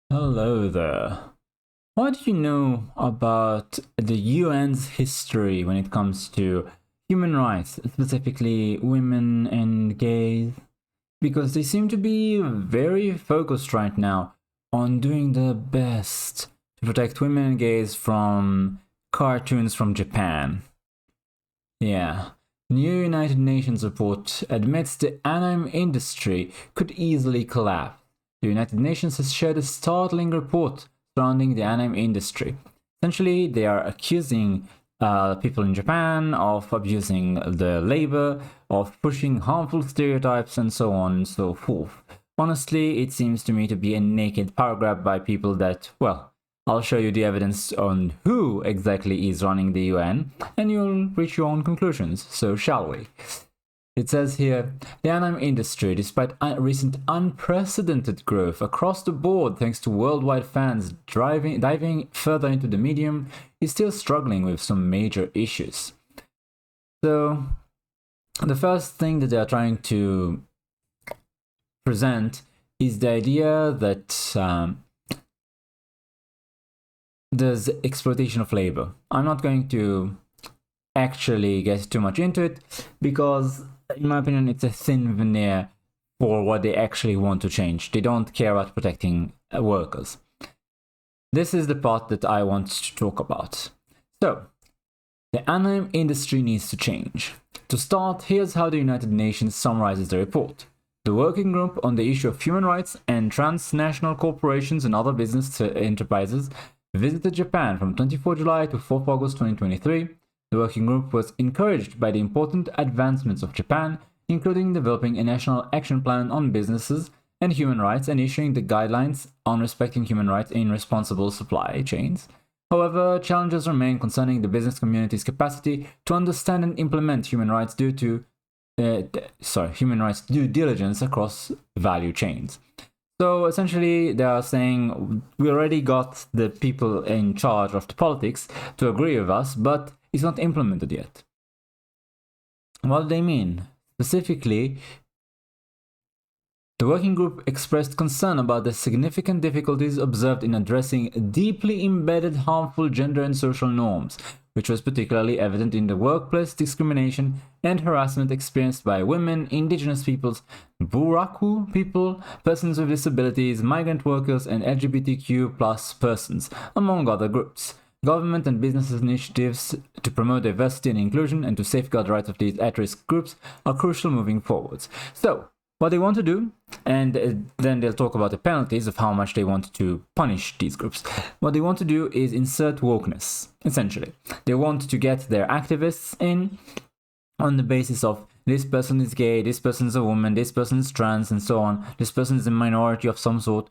Hello there. What do you know about the UN's history when it comes to human rights, specifically women and gays? Because they seem to be very focused right now on doing the best to protect women and gays from cartoons from Japan. Yeah. New United Nations report admits the anime industry could easily collapse. The United Nations has shared a startling report surrounding the anime industry. Essentially, they are accusing people in Japan of abusing the labor, of pushing harmful stereotypes, and so on and so forth. Honestly, it seems to me to be a naked power grab by people that, well, I'll show you the evidence on who exactly is running the UN, and you'll reach your own conclusions. So, shall we? It says here, the anime industry, despite recent unprecedented growth across the board thanks to worldwide fans diving further into the medium, is still struggling with some major issues. So, the first thing that they are trying to present is the idea that there's exploitation of labor. I'm not going to actually get too much into it because, in my opinion, it's a thin veneer for what they actually want to change. They don't care about protecting workers. This is the part that I want to talk about. So, the anime industry needs to change. To start, here's how the United Nations summarizes the report. The working group on the issue of human rights and transnational corporations and other business enterprises visited Japan from 24 July to 4 August 2023. The working group was encouraged by the important advancements of Japan, including developing a national action plan on businesses and human rights and issuing the guidelines on respecting human rights in responsible supply chains. However, challenges remain concerning the business community's capacity to understand and implement human rights due diligence across value chains. So essentially, they are saying we already got the people in charge of the politics to agree with us, but it's not implemented yet. What do they mean? Specifically, the working group expressed concern about the significant difficulties observed in addressing deeply embedded harmful gender and social norms, which was particularly evident in the workplace discrimination and harassment experienced by women, indigenous peoples, Buraku people, persons with disabilities, migrant workers, and LGBTQ plus persons, among other groups. Government and business initiatives to promote diversity and inclusion and to safeguard the rights of these at-risk groups are crucial moving forwards. So, what they want to do, and then they'll talk about the penalties of how much they want to punish these groups. What they want to do is insert wokeness, essentially. They want to get their activists in on the basis of this person is gay, this person is a woman, this person is trans, and so on. This person is a minority of some sort.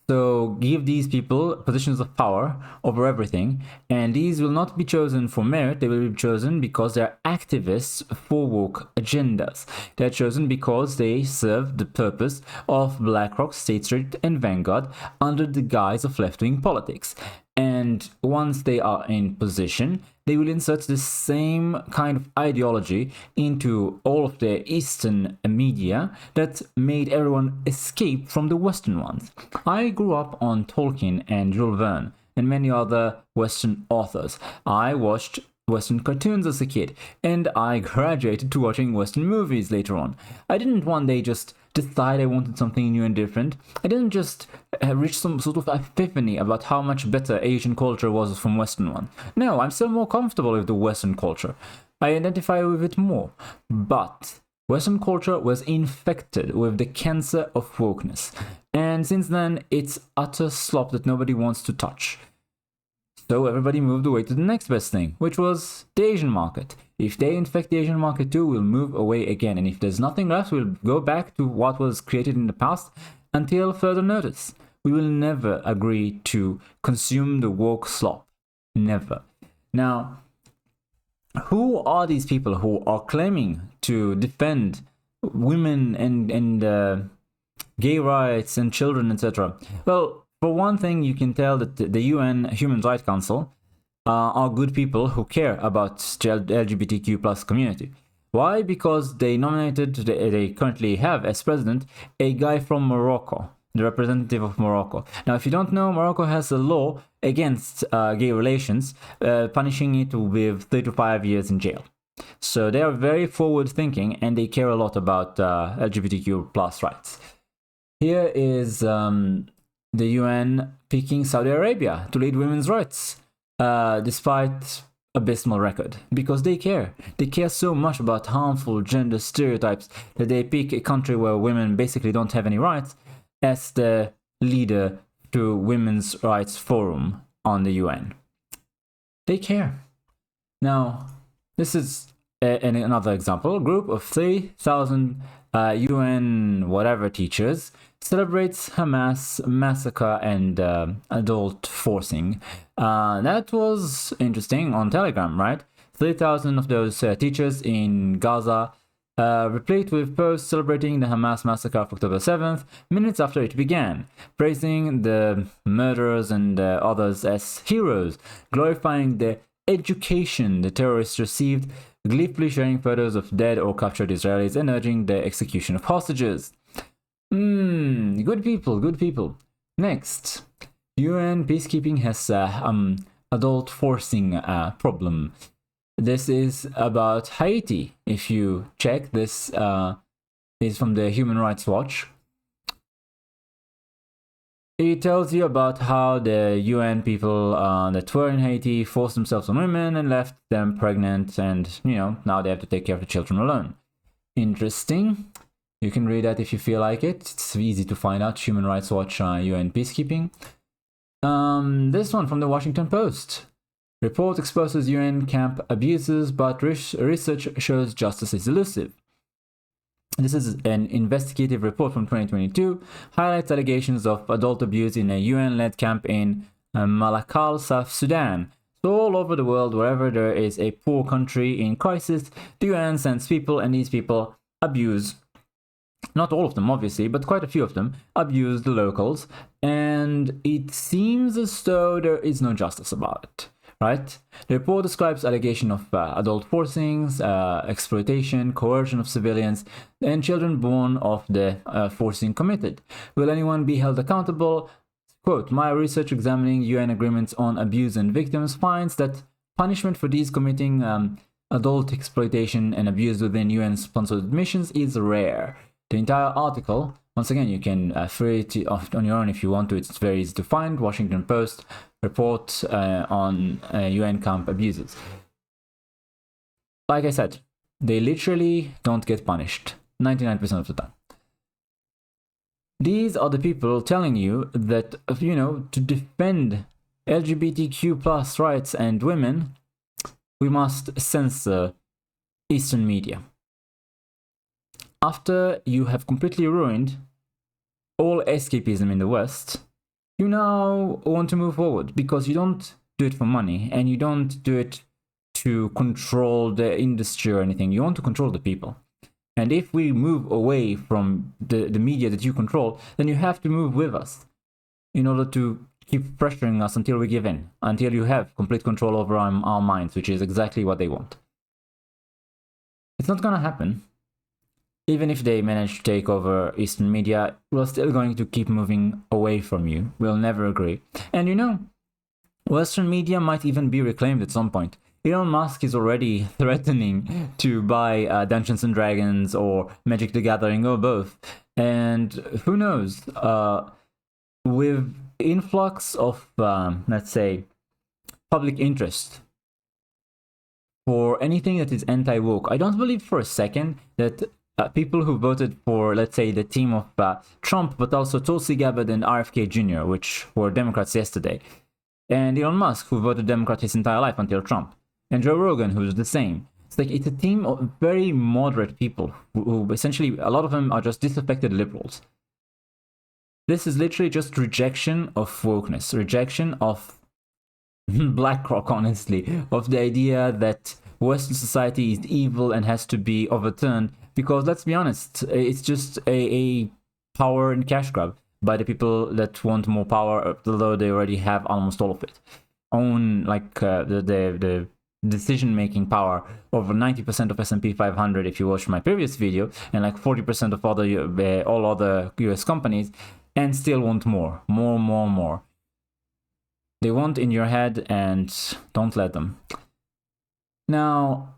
So give these people positions of power over everything, and these will not be chosen for merit, they will be chosen because they're activists for woke agendas. They're chosen because they serve the purpose of BlackRock, State Street, and Vanguard under the guise of left-wing politics. And once they are in position, they will insert the same kind of ideology into all of the Eastern media that made everyone escape from the Western ones. I grew up on Tolkien and Jules Verne and many other Western authors. I watched Western cartoons as a kid, and I graduated to watching Western movies later on. I didn't one day just decide I wanted something new and different. I didn't just reach some sort of epiphany about how much better Asian culture was from Western one. No, I'm still more comfortable with the Western culture. I identify with it more. But Western culture was infected with the cancer of wokeness. And since then, it's utter slop that nobody wants to touch. So everybody moved away to the next best thing, which was the Asian market. If they infect the Asian market too, we'll move away again. And if there's nothing left, we'll go back to what was created in the past until further notice. We will never agree to consume the woke slop. Never. Now, who are these people who are claiming to defend women and gay rights and children, etc.? Well, for one thing, you can tell that the UN Human Rights Council are good people who care about the LGBTQ plus community. Why? Because they nominated, they currently have as president a guy from Morocco. the representative of Morocco. Now, if you don't know, Morocco has a law against gay relations, punishing it with 3 to 5 years in jail. So they are very forward-thinking, and they care a lot about LGBTQ plus rights. Here is the UN picking Saudi Arabia to lead women's rights, despite abysmal record, because they care. They care so much about harmful gender stereotypes that they pick a country where women basically don't have any rights as the leader to Women's Rights Forum on the UN. They care. Now, this is another example. A group of 3,000 UN whatever teachers celebrates Hamas massacre and adult forcing. That was interesting on Telegram, right? 3,000 of those teachers in Gaza replied with posts celebrating the Hamas massacre of October 7th, minutes after it began, praising the murderers and others as heroes, glorifying the education the terrorists received, gleefully sharing photos of dead or captured Israelis, and urging the execution of hostages. Good people, good people. Next, UN peacekeeping has adult forcing problem. This is about Haiti. If you check, this is from the Human Rights Watch. It tells you about how the UN people that were in Haiti forced themselves on women and left them pregnant, and now they have to take care of the children alone. Interesting. You can read that if you feel like it. It's easy to find out. Human Rights Watch, UN peacekeeping. This one from the Washington Post. Report exposes UN camp abuses, but research shows justice is elusive. This is an investigative report from 2022, highlights allegations of adult abuse in a UN-led camp in Malakal, South Sudan. So all over the world, wherever there is a poor country in crisis, the UN sends people, and these people abuse, not all of them obviously, but quite a few of them, abuse the locals, and it seems as though there is no justice about it. Right? The report describes allegations of adult forcings, exploitation, coercion of civilians, and children born of the forcing committed. Will anyone be held accountable? Quote, my research examining UN agreements on abuse and victims finds that punishment for these committing adult exploitation and abuse within UN-sponsored missions is rare. The entire article, once again, you can read it on your own if you want to. It's very easy to find. Washington Post report on UN camp abuses. Like I said, they literally don't get punished 99% of the time. These are the people telling you that, to defend LGBTQ plus rights and women, we must censor Eastern media. After you have completely ruined all escapism in the West, you now want to move forward because you don't do it for money and you don't do it to control the industry or anything. You want to control the people. And if we move away from the media that you control, then you have to move with us in order to keep pressuring us until we give in, until you have complete control over our minds, which is exactly what they want. It's not going to happen. Even if they manage to take over Eastern media, we're still going to keep moving away from you. We'll never agree. And Western media might even be reclaimed at some point. Elon Musk is already threatening to buy Dungeons and Dragons or Magic the Gathering or both. And who knows, with influx of, let's say, public interest for anything that is anti-woke, I don't believe for a second that people who voted for, let's say, the team of Trump, but also Tulsi Gabbard and RFK Jr., which were Democrats yesterday, and Elon Musk, who voted Democrat his entire life until Trump, and Joe Rogan, who's the same. It's a team of very moderate people who essentially, a lot of them are just disaffected liberals. This is literally just rejection of wokeness, rejection of BlackRock, honestly, of the idea that Western society is evil and has to be overturned. Because let's be honest, it's just a power and cash grab by the people that want more power, although they already have almost all of it. Own the decision-making power over 90% of S&P 500 if you watched my previous video, and 40% of all other US companies. and still want more. They want in your head, and don't let them. Now,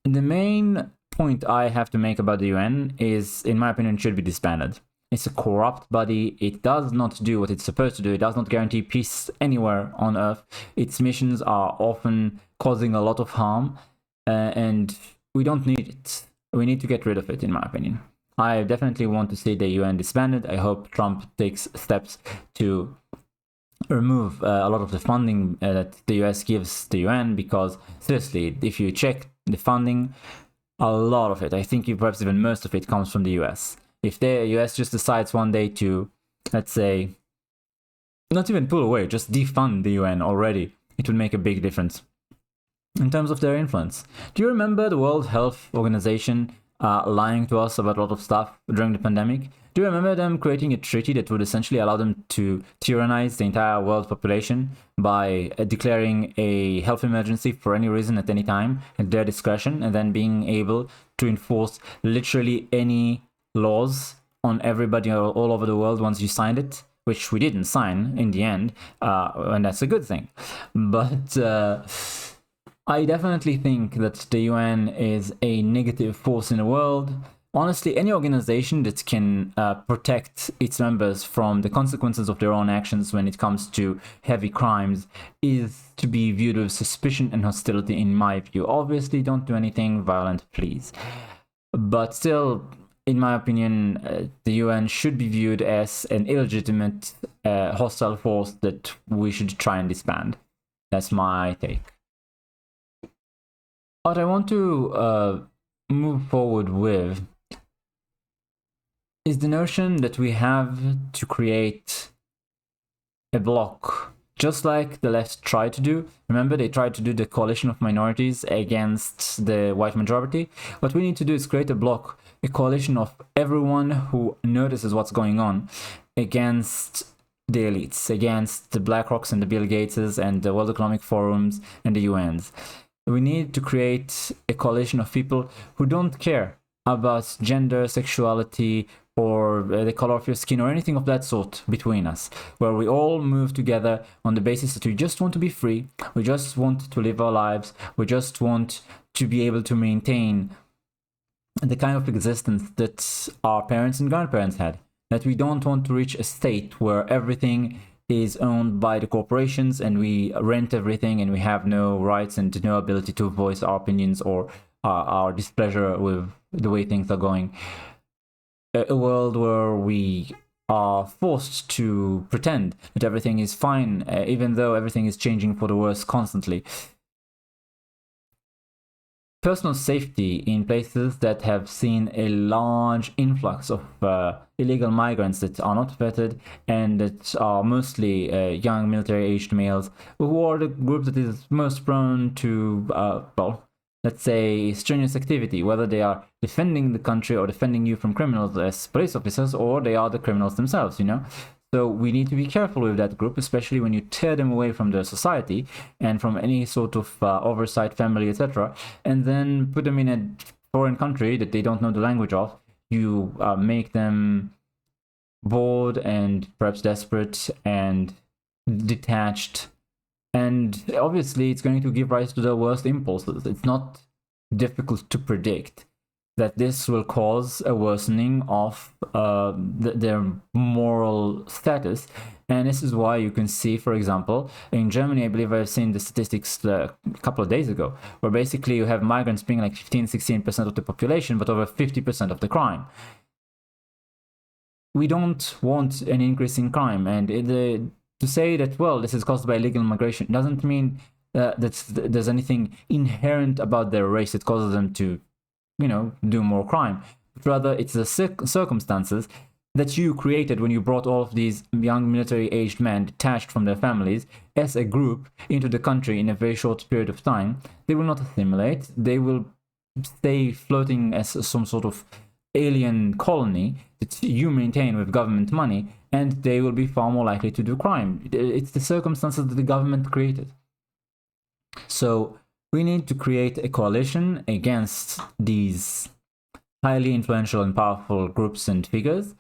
the main point I have to make about the UN is, in my opinion, it should be disbanded. It's a corrupt body. It does not do what it's supposed to do. It does not guarantee peace anywhere on Earth. Its missions are often causing a lot of harm, and we don't need it. We need to get rid of it, in my opinion. I definitely want to see the UN disbanded. I hope Trump takes steps to remove a lot of the funding that the US gives the UN, because seriously, if you check the funding, a lot of it, I think perhaps even most of it, comes from the US. If the US just decides one day to, let's say, not even pull away, just defund the UN already, it would make a big difference in terms of their influence. Do you remember the World Health Organization lying to us about a lot of stuff during the pandemic? Do you remember them creating a treaty that would essentially allow them to tyrannize the entire world population by declaring a health emergency for any reason at any time at their discretion, and then being able to enforce literally any laws on everybody all over the world once you signed it? Which we didn't sign in the end, and that's a good thing. But I definitely think that the UN is a negative force in the world. Honestly, any organization that can protect its members from the consequences of their own actions when it comes to heavy crimes is to be viewed with suspicion and hostility, in my view. Obviously, don't do anything violent, please. But still, in my opinion, the UN should be viewed as an illegitimate, hostile force that we should try and disband. That's my take. What I want to move forward with is the notion that we have to create a bloc, just like the left tried to do. Remember, they tried to do the coalition of minorities against the white majority. What we need to do is create a bloc, a coalition of everyone who notices what's going on, against the elites, against the BlackRocks and the Bill Gateses and the World Economic Forums and the UNs. We need to create a coalition of people who don't care about gender, sexuality, or the color of your skin, or anything of that sort between us, where we all move together on the basis that we just want to be free, we just want to live our lives, we just want to be able to maintain the kind of existence that our parents and grandparents had, that we don't want to reach a state where everything is owned by the corporations and we rent everything and we have no rights and no ability to voice our opinions or our displeasure with the way things are going. A world where we are forced to pretend that everything is fine, even though everything is changing for the worse constantly. Personal safety in places that have seen a large influx of illegal migrants that are not vetted and that are mostly young military-aged males, who are the group that is most prone to, let's say, strenuous activity, whether they are defending the country or defending you from criminals as police officers, or they are the criminals themselves, you know? So we need to be careful with that group, especially when you tear them away from their society and from any sort of oversight, family, etc., and then put them in a foreign country that they don't know the language of. You make them bored and perhaps desperate and detached. And obviously, it's going to give rise to the worst impulses. It's not difficult to predict that this will cause a worsening of their moral status. And this is why you can see, for example, in Germany, I believe I've seen the statistics a couple of days ago, where basically you have migrants being like 15-16% of the population, but over 50% of the crime. We don't want an increase in crime. And to say that, well, this is caused by illegal migration doesn't mean that there's anything inherent about their race that causes them to, do more crime. But rather, it's the circumstances that you created when you brought all of these young military-aged men detached from their families as a group into the country in a very short period of time. They will not assimilate. They will stay floating as some sort of alien colony that you maintain with government money, and they will be far more likely to do crime. It's the circumstances that the government created. So we need to create a coalition against these highly influential and powerful groups and figures,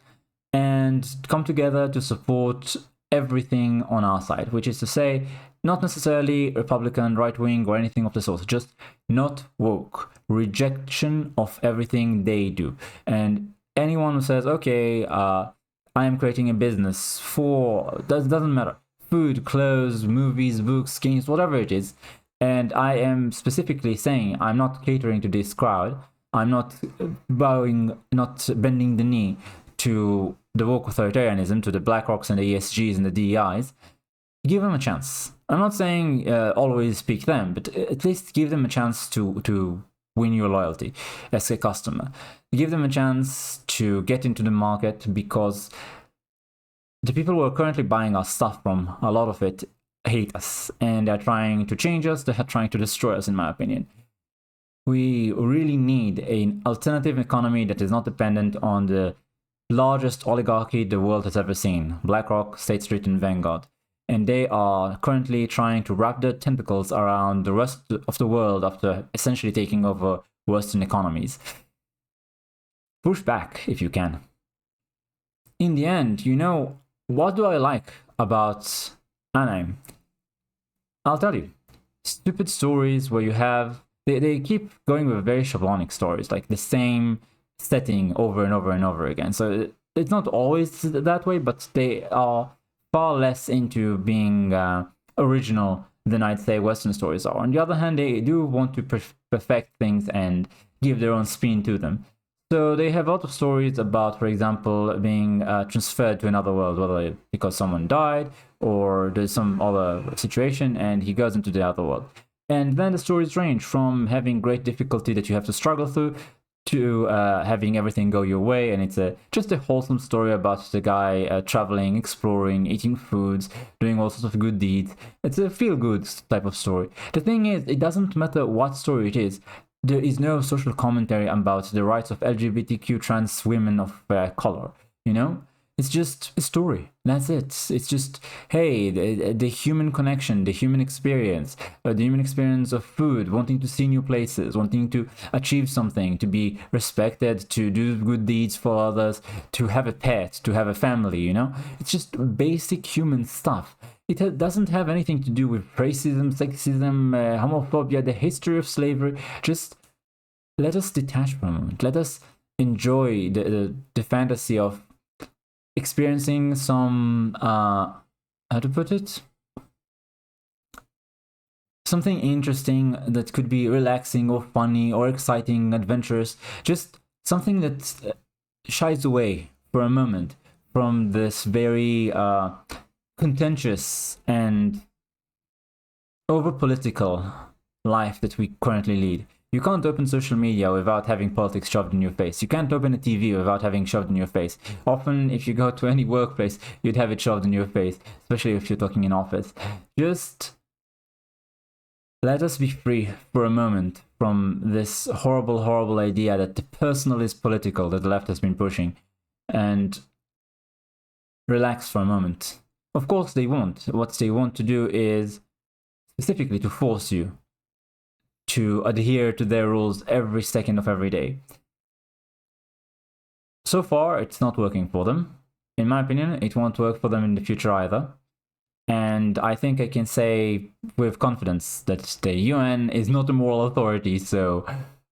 and come together to support everything on our side, which is to say, not necessarily Republican, right-wing, or anything of the sort, just not woke, rejection of everything they do. And anyone who says, okay, I am creating a business for, doesn't matter, food, clothes, movies, books, games, whatever it is, and I am specifically saying I'm not catering to this crowd, I'm not bowing, not bending the knee to the woke authoritarianism, to the BlackRocks and the ESGs and the DEIs, give them a chance. I'm not saying always pick them, but at least give them a chance to win your loyalty as a customer. Give them a chance to get into the market, because the people who are currently buying our stuff from, a lot of it, hate us, and they're trying to change us, they're trying to destroy us, in my opinion. We really need an alternative economy that is not dependent on the largest oligarchy the world has ever seen, BlackRock, State Street, and Vanguard. And they are currently trying to wrap their tentacles around the rest of the world after essentially taking over Western economies. Push back if you can. In the end, you know, what do I like about anime? I'll tell you. Stupid stories where you have... They keep going with very schablonic stories, like the same setting over and over and over again. So it's not always that way, but they are far less into being original than I'd say Western stories are. On the other hand, they do want to perfect things and give their own spin to them. So they have a lot of stories about, for example, being transferred to another world, whether because someone died or there's some other situation and he goes into the other world. And then the stories range from having great difficulty that you have to struggle through to having everything go your way, and it's just a wholesome story about the guy traveling, exploring, eating foods, doing all sorts of good deeds. It's a feel-good type of story. The thing is, it doesn't matter what story it is. There is no social commentary about the rights of LGBTQ trans women of color, you know? It's just a story. That's it. It's just, hey, the human connection, the human experience of food, wanting to see new places, wanting to achieve something, to be respected, to do good deeds for others, to have a pet, to have a family, you know? It's just basic human stuff. It doesn't have anything to do with racism, sexism, homophobia, the history of slavery. Just let us detach from a moment. Let us enjoy the fantasy of experiencing some, how to put it? Something interesting that could be relaxing or funny or exciting, adventurous. Just something that shies away for a moment from this very contentious and over-political life that we currently lead. You can't open social media without having politics shoved in your face. You can't open a TV without having shoved in your face. Often, if you go to any workplace, you'd have it shoved in your face, especially if you're talking in office. Just let us be free for a moment from this horrible, horrible idea that the personal is political that the left has been pushing, and relax for a moment. Of course they won't. What they want to do is specifically to force you to adhere to their rules every second of every day. So far, it's not working for them. In my opinion, it won't work for them in the future either. And I think I can say with confidence that the UN is not a moral authority, so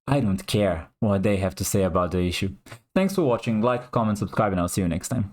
I don't care what they have to say about the issue. Thanks for watching, like, comment, subscribe, and I'll see you next time.